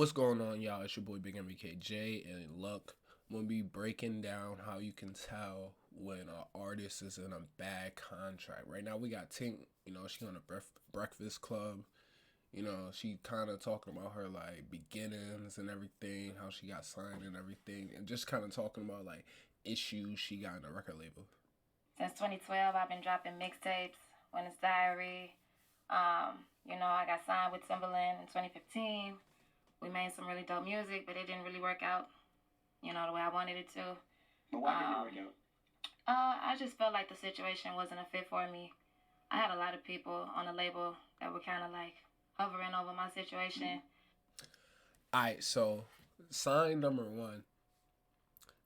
What's going on, y'all? It's your boy Big MBK J and Luck. I'm gonna be breaking down how you can tell when an artist is in a bad contract. Right now, we got Tink. She on a Breakfast Club. She kind of talking about her like beginnings and everything, how she got signed and everything, and just kind of talking about like issues she got in the record label. Since 2012, I've been dropping mixtapes, When It's Diary. I got signed with Timberland in 2015. We made some really dope music, but it didn't really work out, the way I wanted it to. But why didn't it work out? I just felt like the situation wasn't a fit for me. I had a lot of people on the label that were kind of like hovering over my situation. All right, so sign number one.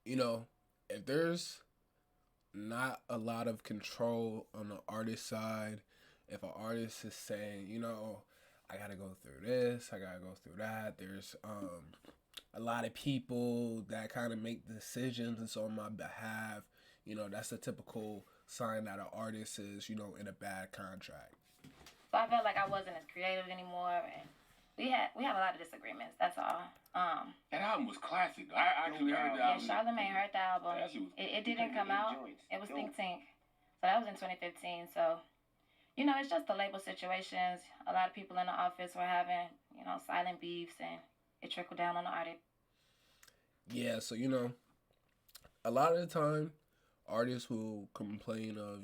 If there's not a lot of control on the artist side, if an artist is saying, I gotta go through this, I gotta go through that. There's a lot of people that kind of make decisions on my behalf. That's a typical sign that an artist is, in a bad contract. So I felt like I wasn't as creative anymore, and we had a lot of disagreements. That's all. That album was classic. I actually heard the Yeah, album. Charlamagne heard the album. That shit was- It didn't come out. It was Yo. Tink. So that was in 2015. So, it's just the label situations. A lot of people in the office were having, silent beefs, and it trickled down on the artist. Yeah, so a lot of the time, artists will complain of,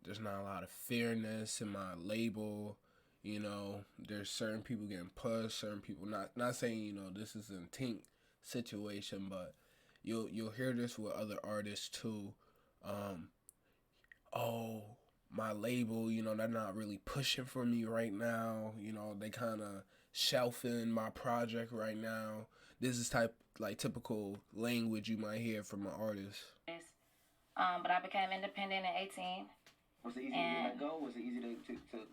there's not a lot of fairness in my label. There's certain people getting pushed, certain people not saying, this is a Tink situation, but you'll hear this with other artists too. Oh, my label, they're not really pushing for me right now. They kind of shelving my project right now. This is typical language you might hear from an artist. But I became independent at 18. Was it easy to let go? Was it easy to lose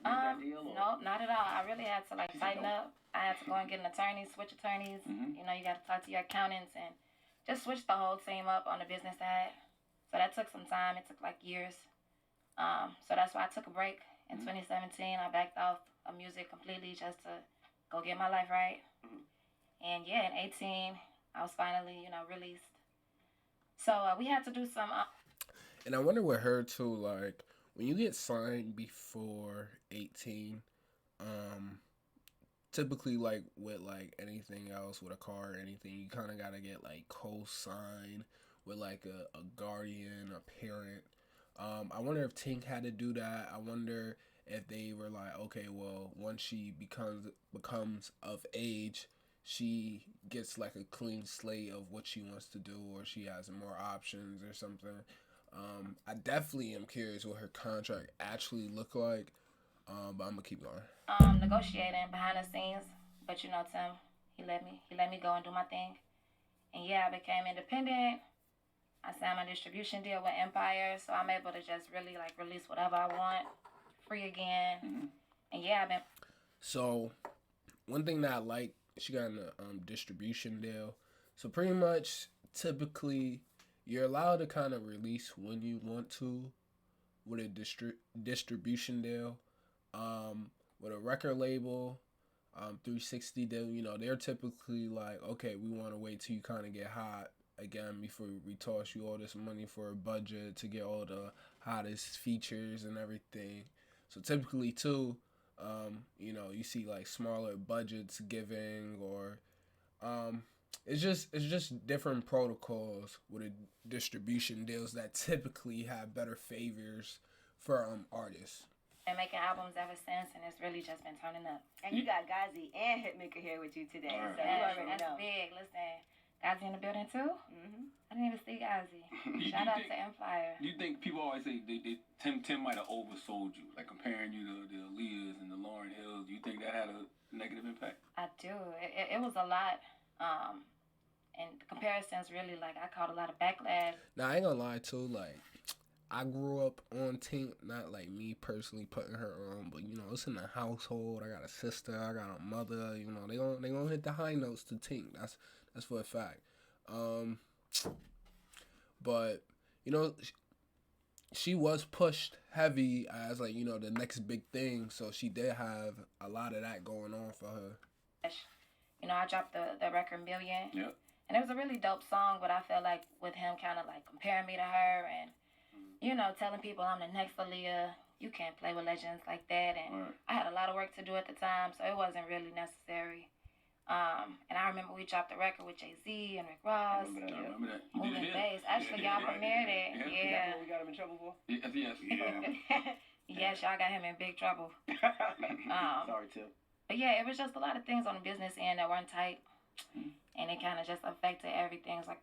that deal? Or? Nope, not at all. I really had to tighten up. I had to go and get an attorney, switch attorneys. Mm-hmm. You got to talk to your accountants and just switch the whole team up on the business side. So that took some time. It took years. So that's why I took a break in 2017. I backed off of music completely just to go get my life right. Mm-hmm. And yeah, in 18, I was finally, released. So we had to do some. And I wonder with her too, like when you get signed before 18, typically like with like anything else with a car or anything, you kind of gotta get like co-signed with like a guardian, a parent. I wonder if Tink had to do that. I wonder if they were like, okay, well, once she becomes of age, she gets like a clean slate of what she wants to do, or she has more options or something. I definitely am curious what her contract actually looked like, but I'm gonna keep going. Negotiating behind the scenes, but Tim, he let me go and do my thing, and yeah, I became independent. I signed my distribution deal with Empire, so I'm able to just really release whatever I want, free again. Mm-hmm. And yeah, I've been. So one thing that I like, she got a distribution deal. So pretty much, typically, you're allowed to kind of release when you want to with a distribution deal. With a record label, 360 deal, they're typically like, okay, we want to wait till you kind of get hot again before we toss you all this money for a budget to get all the hottest features and everything. So typically too, you see like smaller budgets giving, or it's just different protocols with a distribution deals that typically have better favors for artists. And making albums ever since, and it's really just been turning up. And you got Gazi and Hitmaker here with you today, Right. so you already That's know. big. Listen, Gazi in the building too? Mm-hmm. I didn't even see Gazi. You Shout out think- to Empire. You think people always say Tim might have oversold you, like comparing you to the Aaliyahs and the Lauryn Hills? Do you think that had a negative impact? I do. It was a lot. And comparisons really, I caught a lot of backlash. Now I ain't gonna lie too, like I grew up on Tink, not like me personally putting her on, but it's in the household. I got a sister, I got a mother. They gonna hit the high notes to Tink. That's for a fact. But she was pushed heavy as the next big thing, so she did have a lot of that going on for her. You know, I dropped the record Million. Yep. And it was a really dope song, but I felt like with him kind of like comparing me to her and, you know, telling people I'm the next Aaliyah, you can't play with legends like that. And I had a lot of work to do at the time, so it wasn't really necessary. And I remember we dropped the record with Jay-Z and Rick Ross. I remember that. Moving Bass. Actually, y'all premiered it. Yeah. We got him in trouble for? Yes. Yes, y'all got him in big trouble. Sorry, Tim. But yeah, it was just a lot of things on the business end that weren't tight. And it kind of just affected everything. It's like,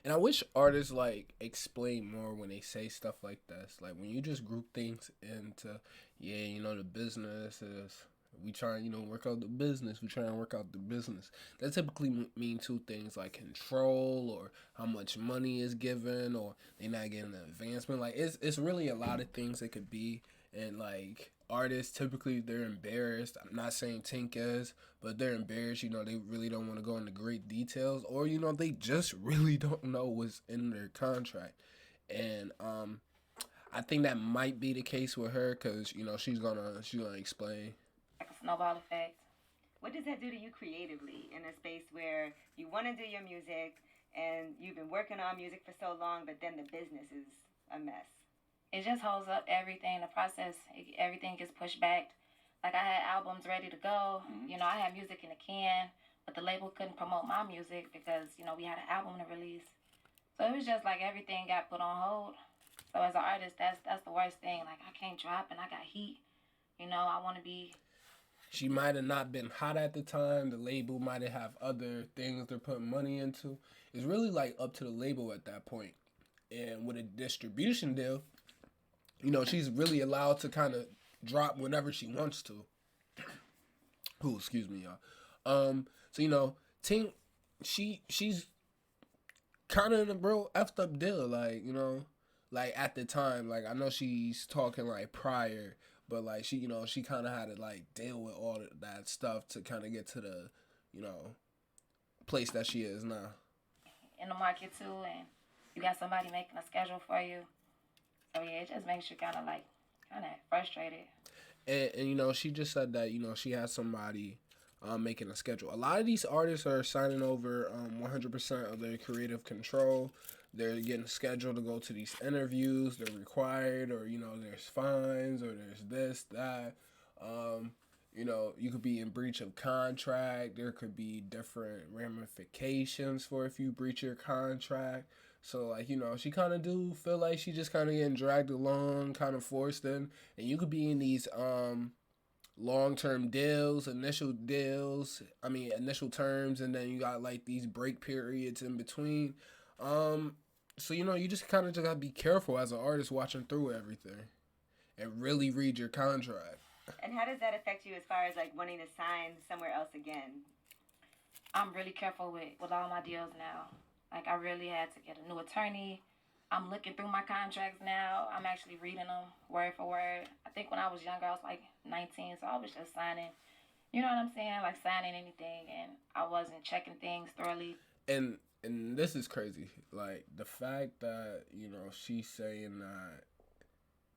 and I wish artists like explain more when they say stuff like this. Like when you just group things into, yeah, you know, the business is, we try, you know, work out the business. We try and work out the business. That typically mean two things, like control or how much money is given, or they not getting the advancement. Like it's really a lot of things it could be. And like artists, typically they're embarrassed. I'm not saying Tink is, but they're embarrassed. You know, they really don't want to go into great details, or you know, they just really don't know what's in their contract. And I think that might be the case with her, because you know she's gonna explain. a snowball effect. What does that do to you creatively in a space where you want to do your music and you've been working on music for so long, but then the business is a mess? It just holds up everything. The process, everything gets pushed back. Like I had albums ready to go. You know, I had music in the can, but the label couldn't promote my music because, you know, we had an album to release. So it was just like everything got put on hold. So as an artist, that's the worst thing. Like I can't drop and I got heat. You know, I want to be. She might have not been hot at the time. The label might have other things they're putting money into. It's really like up to the label at that point. And with a distribution deal, you know, she's really allowed to kind of drop whenever she wants to. Ooh, excuse me, y'all. So you know, Tink, she's kind of in a real effed up deal, like, you know, like at the time, like I know she's talking like prior, but like she, you know, she kind of had to like deal with all of that stuff to kind of get to the, you know, place that she is now. In the market too, and you got somebody making a schedule for you. So yeah, it just makes you kind of frustrated. And you know, she just said that, you know, she has somebody making a schedule. A lot of these artists are signing over 100% of their creative control. They're getting scheduled to go to these interviews. They're required, or you know, there's fines, or there's this, that. You know, you could be in breach of contract. There could be different ramifications for if you breach your contract. So, like, you know, she kind of do feel like she just kind of getting dragged along, kind of forced in. And you could be in these long-term deals, initial terms, and then you got, like, these break periods in between. So, you know, you just kind of just got to be careful as an artist watching through everything and really read your contract. And how does that affect you as far as, like, wanting to sign somewhere else again? I'm really careful with all my deals now. Like, I really had to get a new attorney. I'm looking through my contracts now. I'm actually reading them word for word. I think when I was younger, I was like 19, so I was just signing. You know what I'm saying? Like, signing anything, and I wasn't checking things thoroughly. And this is crazy. Like, the fact that, you know, she's saying that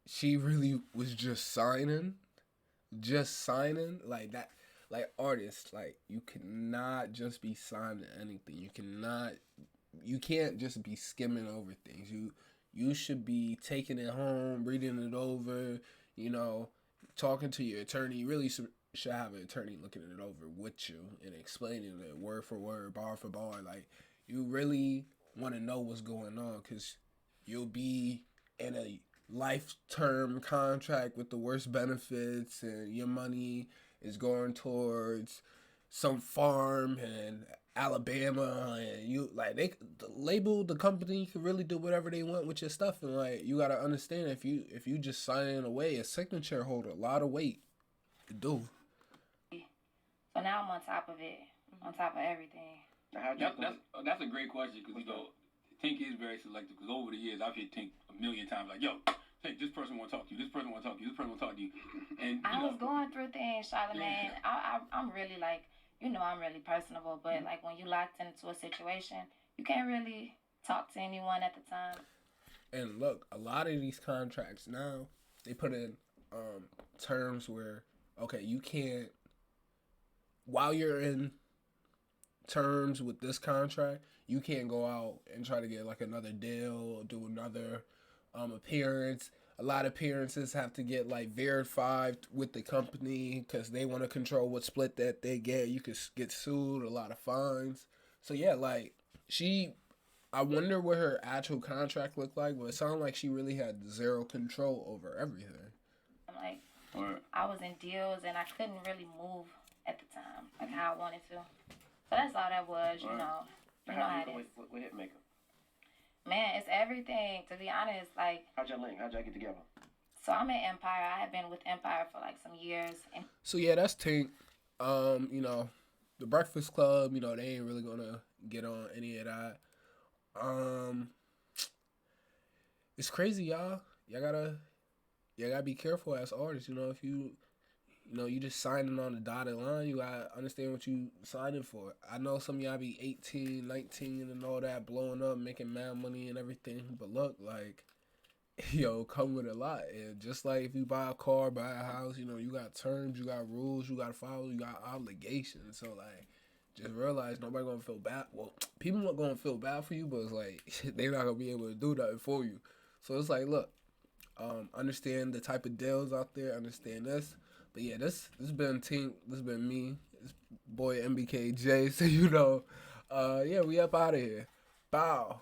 she really was just signing, like that. Like, artists, like, you cannot just be signing anything. You can't just be skimming over things. You should be taking it home, reading it over, you know, talking to your attorney. You really should have an attorney looking it over with you and explaining it word for word, bar for bar. Like, you really want to know what's going on, because you'll be in a life-term contract with the worst benefits, and your money is going towards some farm in Alabama, and you like the label, the company can really do whatever they want with your stuff, and like you gotta understand, if you just signing away, a signature hold a lot of weight to do. So now I'm on top of it, on top of everything. That's a great question, because you know, Tink is very selective, because over the years I've hit Tink a million times like, yo, hey, this person want to talk to you. This person want to talk to you. This person want to talk to you. And I was going through things, Charlamagne. I'm really like, you know, I'm really personable, but like when you locked into a situation, you can't really talk to anyone at the time. And look, a lot of these contracts now, they put in terms where, okay, you can't while you're in terms with this contract, you can't go out and try to get like another deal or do another appearance. A lot of appearances have to get like verified with the company because they want to control what split that they get. You could get sued, a lot of fines. So yeah, like I wonder what her actual contract looked like, but it sounded like she really had zero control over everything. Like, I was in deals and I couldn't really move at the time, like how I wanted to. So that's all that was, you know. You know how it is. With Hitmaker? Man, it's everything, to be honest. Like, How'd y'all link? How'd y'all get together? so I'm at Empire. I had been with Empire for like some years. And So yeah, that's Tink. You know, the Breakfast Club, you know, they ain't really gonna get on any of that. It's crazy, y'all. Y'all gotta be careful as artists. You know, if you you just signing on the dotted line, you gotta understand what you signing for. I know some of y'all be 18, 19 and all that, blowing up, making mad money and everything. But look, like, yo, come with a lot. And just like if you buy a car, buy a house, you know, you got terms, you got rules, you gotta follow, you got obligations. So like, just realize nobody gonna feel bad. Well, people not gonna feel bad for you, but it's like they're not gonna be able to do nothing for you. So it's like, look, understand the type of deals out there, understand this. But yeah, this been Tink, this been me, this boy MBK J. So yeah, we up out of here. Bow.